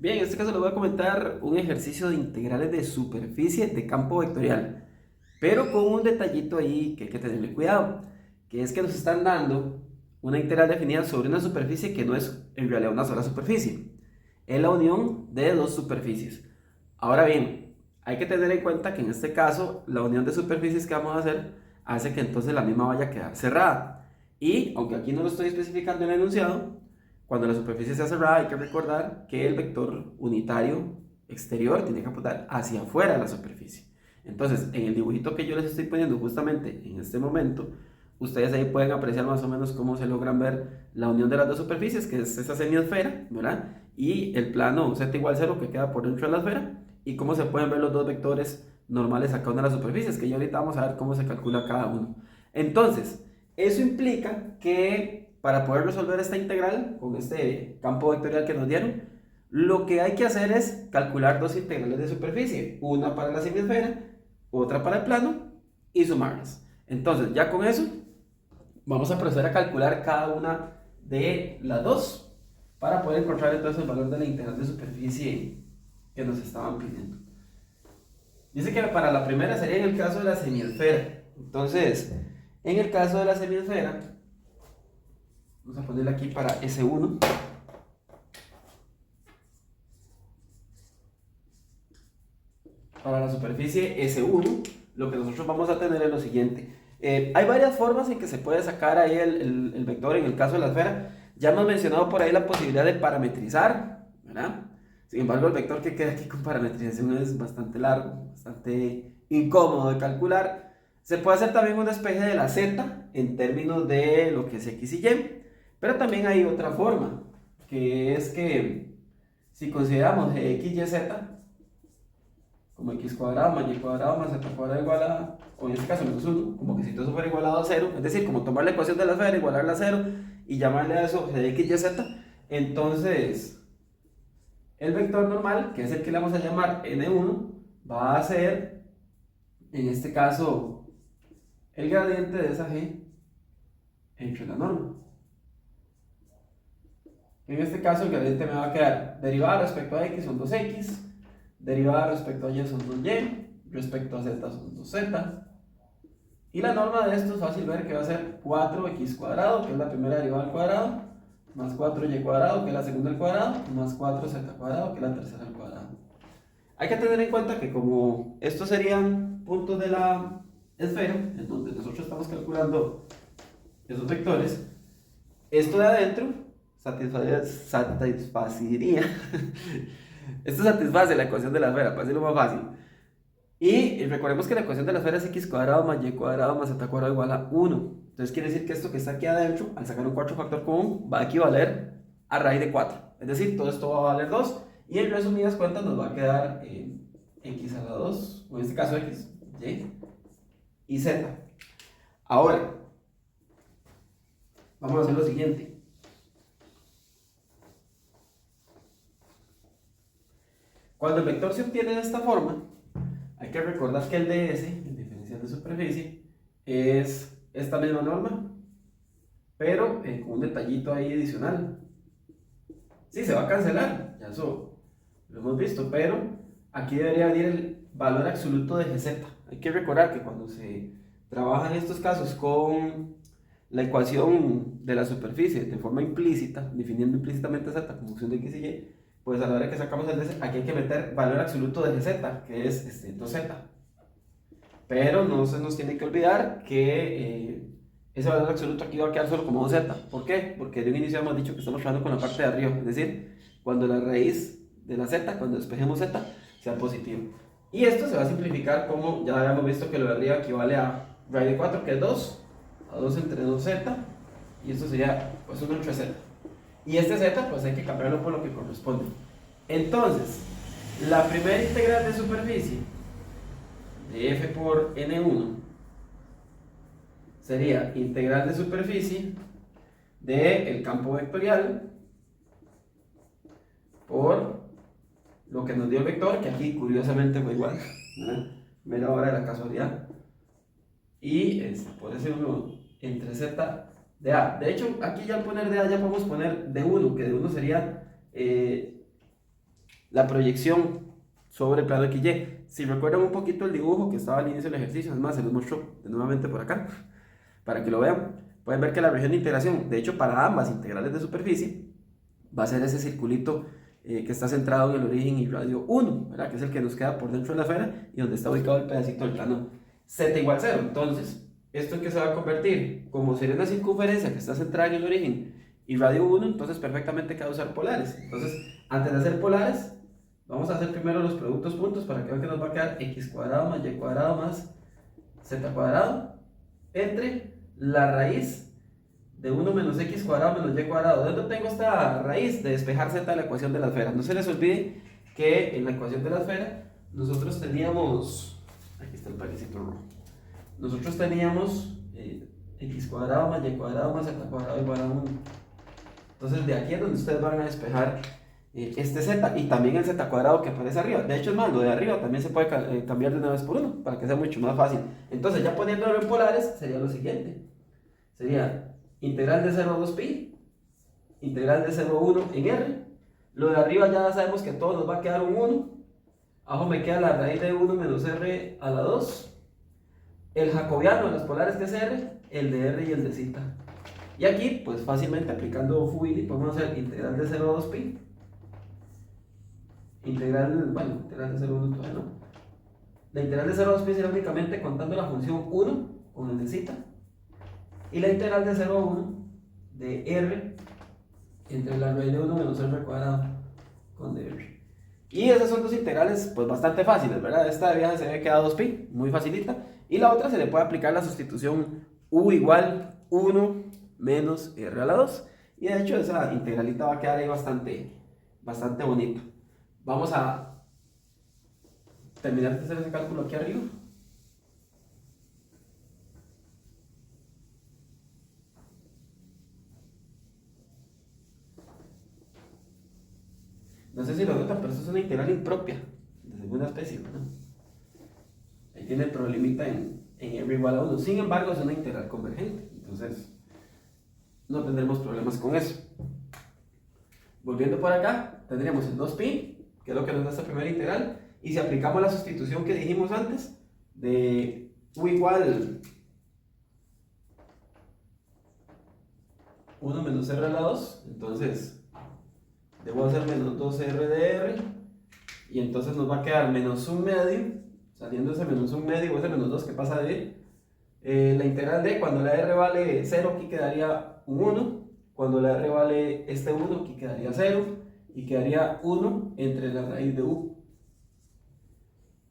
Bien, en este caso les voy a comentar un ejercicio de integrales de superficie de campo vectorial, pero con un detallito ahí que hay que tenerle cuidado, que es que nos están dando una integral definida sobre una superficie que no es en realidad una sola superficie, es la unión de dos superficies. Ahora bien, hay que tener en cuenta que en este caso la unión de superficies que vamos a hacer hace que entonces la misma vaya a quedar cerrada. Y aunque aquí no lo estoy especificando en el enunciado, cuando la superficie sea cerrada hay que recordar que el vector unitario exterior tiene que apuntar hacia afuera de la superficie. Entonces, en el dibujito que yo les estoy poniendo justamente en este momento, ustedes ahí pueden apreciar más o menos cómo se logran ver la unión de las dos superficies, que es esa semiesfera, ¿verdad? Y el plano z igual 0 que queda por dentro de la esfera, y cómo se pueden ver los dos vectores normales a cada una de las superficies, que ya ahorita vamos a ver cómo se calcula cada uno. Entonces, eso implica que para poder resolver esta integral con este campo vectorial que nos dieron, lo que hay que hacer es calcular dos integrales de superficie, una para la semiesfera, otra para el plano, y sumarlas. Entonces, ya con eso, vamos a proceder a calcular cada una de las dos para poder encontrar entonces el valor de la integral de superficie que nos estaban pidiendo. Dice que para la primera sería en el caso de la semiesfera. Entonces, en el caso de la semiesfera, vamos a ponerle aquí para S1. Para la superficie S1, lo que nosotros vamos a tener es lo siguiente. Hay varias formas en que se puede sacar ahí el vector en el caso de la esfera. Ya hemos mencionado por ahí la posibilidad de parametrizar, ¿verdad? Sin embargo, el vector que queda aquí con parametrización es bastante largo, bastante incómodo de calcular. Se puede hacer también un despeje de la z en términos de lo que es x y y, pero también hay otra forma, que es que si consideramos x, y, z como x cuadrado más y cuadrado más z cuadrado igual a, o en este caso menos 1, como que si todo eso fuera igualado a 0, es decir, como tomar la ecuación de la esfera, igualarla a 0 y llamarle a eso de x, y, z, entonces el vector normal, que es el que le vamos a llamar n1, va a ser, en este caso, el gradiente de esa g entre la norma. En este caso el gradiente me va a quedar derivada respecto a x son 2x, derivada respecto a y son 2y, respecto a z son 2z. Y la norma de esto es fácil ver que va a ser 4x cuadrado, que es la primera derivada al cuadrado, más 4y cuadrado, que es la segunda al cuadrado, más 4z cuadrado, que es la tercera al cuadrado. Hay que tener en cuenta que como estos serían puntos de la esfera, en donde nosotros estamos calculando esos vectores, esto de adentro satisfacería esto satisface la ecuación de la esfera, para decirlo más fácil. Y recordemos que la ecuación de la esfera es x cuadrado más y cuadrado más z cuadrado igual a 1. Entonces quiere decir que esto que está aquí adentro, al sacar un cuarto factor común, va a equivaler a raíz de 4. Es decir, todo esto va a valer 2. Y en resumidas cuentas nos va a quedar x a la 2, o en este caso x, y z. Ahora, vamos a hacer lo siguiente. Cuando el vector se obtiene de esta forma, hay que recordar que el ds, el diferencial de superficie, es esta misma norma, pero con un detallito ahí adicional. Sí, se va a cancelar, ya eso lo hemos visto, pero aquí debería venir el valor absoluto de gz. Hay que recordar que cuando se trabaja en estos casos con la ecuación de la superficie de forma implícita, definiendo implícitamente z como función de x y y, pues a la hora que sacamos el ds, aquí hay que meter valor absoluto de gz, que es 2z. Pero no se nos tiene que olvidar que ese valor absoluto aquí va a quedar solo como 2z. ¿Por qué? Porque de un inicio hemos dicho que estamos trabajando con la parte de arriba, es decir, cuando la raíz de la z, cuando despejemos z, sea positivo. Y esto se va a simplificar como ya habíamos visto que lo de arriba equivale a raíz de 4, que es 2, a 2 entre 2z, y esto sería pues 1 entre z. Y este z pues hay que cambiarlo por lo que corresponde. Entonces, la primera integral de superficie de f por n1 sería integral de superficie del campo vectorial por lo que nos dio el vector, que aquí curiosamente fue igual, ¿verdad? Mera hora de la casualidad. Y por ese 1 entre z de a. De hecho, aquí ya al poner de a ya podemos poner de 1, que de 1 sería la proyección sobre el plano XY. Si recuerdan un poquito el dibujo que estaba al inicio del ejercicio, es más, se los muestro nuevamente por acá, para que lo vean. Pueden ver que la región de integración, de hecho para ambas integrales de superficie, va a ser ese circulito que está centrado en el origen y radio 1, ¿verdad? Que es el que nos queda por dentro de la esfera y donde está ubicado el pedacito del plano z igual 0. Entonces, ¿esto en qué se va a convertir? Como sería una circunferencia que está centrada en el origen y radio 1, entonces perfectamente queda usar polares. Entonces, antes de hacer polares, vamos a hacer primero los productos puntos para que vean que nos va a quedar x cuadrado más y cuadrado más z cuadrado entre la raíz de 1 menos x cuadrado menos y cuadrado. ¿Dónde tengo esta raíz? De despejar z de la ecuación de la esfera. No se les olvide que en la ecuación de la esfera nosotros teníamos, aquí está el paquecito rojo, nosotros teníamos x cuadrado más y cuadrado más z cuadrado igual a 1. Entonces de aquí es donde ustedes van a despejar este z y también el z cuadrado que aparece arriba. De hecho es más, lo de arriba también se puede cambiar de una vez por uno para que sea mucho más fácil. Entonces ya poniéndolo en polares sería lo siguiente. Sería integral de 0 a 2pi, integral de 0 a 1 en r. Lo de arriba ya sabemos que todo nos va a quedar un 1. Abajo me queda la raíz de 1 menos r a la 2. El jacobiano de los polares que es r, el de r y el de z. Y aquí, pues fácilmente aplicando Fubini, podemos hacer integral de 0 a 2pi. Integral de 0 a 1 todavía no. La integral de 0 a 2pi será únicamente contando la función 1 con el de z. Y la integral de 0 a 1 de r entre la raíz de 1 menos r cuadrado con dr. Y esas son dos integrales pues bastante fáciles, ¿verdad? Esta de viaje se ve que da 2pi, muy facilita. Y la otra se le puede aplicar la sustitución u igual 1 menos r a la 2. Y de hecho esa integralita va a quedar ahí bastante bonita. Vamos a terminar de hacer ese cálculo aquí arriba. No sé si lo notan, pero esto es una integral impropia de segunda especie, ¿no? Ahí tiene el problemita en r igual a 1. Sin embargo, es una integral convergente. Entonces, no tendremos problemas con eso. Volviendo por acá, tendríamos el 2pi, que es lo que nos da esta primera integral. Y si aplicamos la sustitución que dijimos antes, de u igual 1 menos r a la 2, entonces debo hacer menos 2r de r, y entonces nos va a quedar menos 1 medio, saliendo ese menos 1 medio o ese menos 2 que pasa de la integral de cuando la r vale 0, aquí quedaría un 1, cuando la r vale este 1, aquí quedaría 0, y quedaría 1 entre la raíz de u.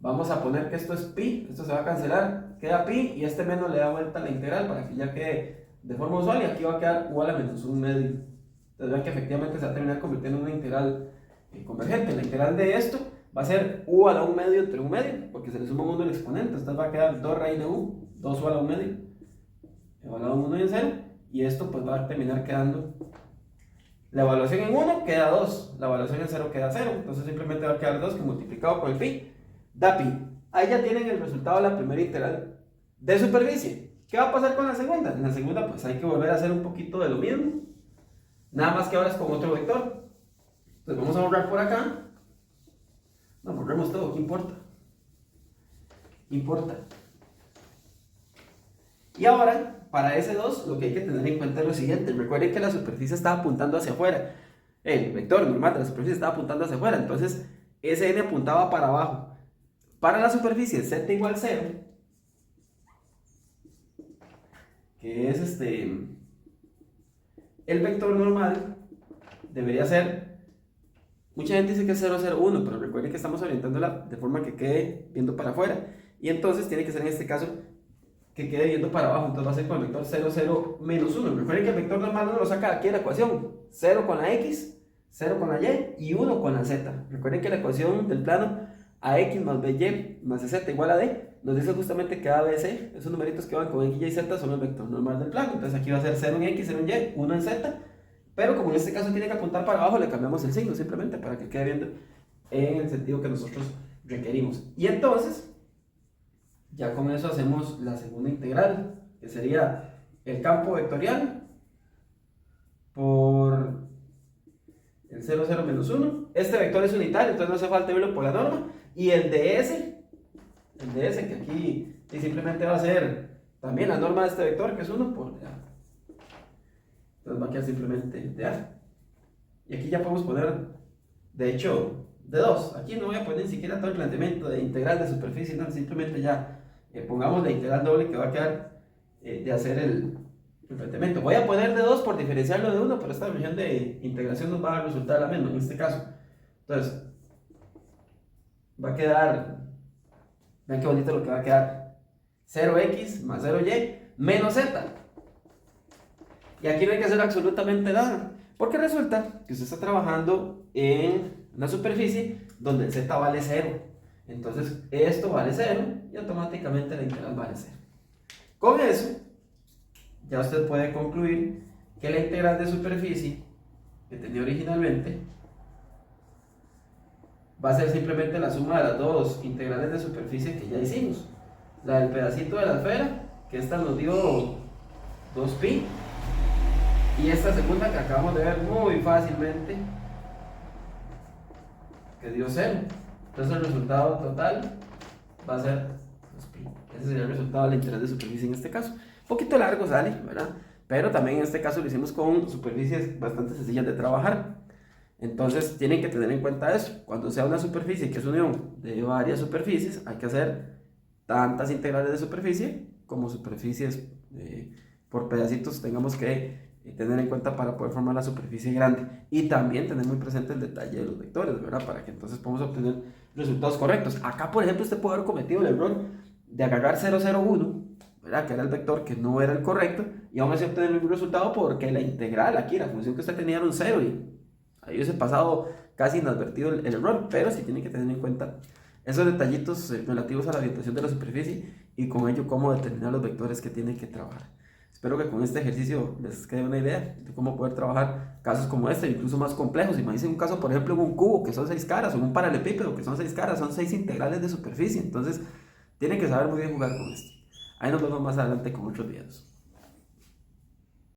Vamos a poner que esto es pi, esto se va a cancelar, queda pi, y este menos le da vuelta a la integral para que ya quede de forma usual, y aquí va a quedar igual a menos 1 medio. Entonces vean que efectivamente se va a terminar convirtiendo en una integral convergente. La integral de esto va a ser u a la 1 medio entre 1 medio, porque se le suma 1 al exponente. Entonces va a quedar 2 raíz de u, 2 u a la 1 medio, evaluado en 1 y en 0. Y esto pues va a terminar quedando, la evaluación en 1 queda 2, la evaluación en 0 queda 0. Entonces simplemente va a quedar 2 que multiplicado por el pi da pi. Ahí ya tienen el resultado de la primera integral de superficie. ¿Qué va a pasar con la segunda? En la segunda pues hay que volver a hacer un poquito de lo mismo. Nada más que ahora es con otro vector. Entonces vamos a borrar por acá. No, borremos todo, ¿qué importa? Importa. Y ahora, para ese 2, lo que hay que tener en cuenta es lo siguiente. Recuerden que la superficie estaba apuntando hacia afuera. El vector normal de la superficie estaba apuntando hacia afuera. Entonces, ese n apuntaba para abajo. Para la superficie z igual 0, que es el vector normal, debería ser, mucha gente dice que es 0, 0, 1, pero recuerden que estamos orientándola de forma que quede viendo para afuera, y entonces tiene que ser en este caso que quede viendo para abajo. Entonces va a ser con el vector 0, 0, menos 1. Recuerden que el vector normal no lo saca de aquí de la ecuación, 0 con la x, 0 con la y y 1 con la z. Recuerden que la ecuación del plano ax más by más z igual a d nos dice justamente que ABC, esos numeritos que van con x, y, z son el vector normal del plano. Entonces aquí va a ser 0 en x, 0 en y, 1 en z, pero como en este caso tiene que apuntar para abajo, le cambiamos el signo simplemente para que quede viendo en el sentido que nosotros requerimos. Y entonces, ya con eso hacemos la segunda integral, que sería el campo vectorial por el 0, 0, menos 1. Este vector es unitario, entonces no hace falta verlo por la norma. Y el ds, que aquí y simplemente va a ser también la norma de este vector, que es 1 por dA. Entonces va a quedar simplemente dA. Y aquí ya podemos poner, de hecho, de 2. Aquí no voy a poner ni siquiera todo el planteamiento de integral de superficie, no, simplemente ya pongamos la integral doble que va a quedar de hacer el planteamiento. Voy a poner de 2 por diferenciarlo de 1, pero esta relación de integración nos va a resultar la misma en este caso. Entonces, va a quedar, vean qué bonito lo que va a quedar, 0x más 0y menos z. Y aquí no hay que hacer absolutamente nada, porque resulta que usted está trabajando en una superficie donde el z vale 0. Entonces, esto vale 0 y automáticamente la integral vale 0. Con eso, ya usted puede concluir que la integral de superficie que tenía originalmente va a ser simplemente la suma de las dos integrales de superficie que ya hicimos. La del pedacito de la esfera, que esta nos dio 2pi, y esta segunda que acabamos de ver muy fácilmente, que dio 0. Entonces el resultado total va a ser 2pi. Ese sería el resultado de la integral de superficie en este caso. Un poquito largo sale, ¿verdad? Pero también en este caso lo hicimos con superficies bastante sencillas de trabajar. Entonces tienen que tener en cuenta eso. Cuando sea una superficie que es unión de varias superficies, hay que hacer tantas integrales de superficie como superficies por pedacitos tengamos que tener en cuenta para poder formar la superficie grande. Y también tener muy presente el detalle de los vectores, ¿verdad? Para que entonces podamos obtener resultados correctos. Acá, por ejemplo, usted puede haber cometido el error de agarrar 0,01, ¿verdad? Que era el vector que no era el correcto, y aún así obtener un resultado porque la integral aquí, la función que usted tenía era un 0, y ahí hubiese pasado casi inadvertido el error, pero sí tiene que tener en cuenta esos detallitos relativos a la orientación de la superficie y con ello cómo determinar los vectores que tienen que trabajar. Espero que con este ejercicio les quede una idea de cómo poder trabajar casos como este, incluso más complejos. Imagínense un caso, por ejemplo, en un cubo que son 6 caras, o en un paralelepípedo que son 6 caras, son 6 integrales de superficie. Entonces, tienen que saber muy bien jugar con esto. Ahí nos vemos más adelante con otros videos.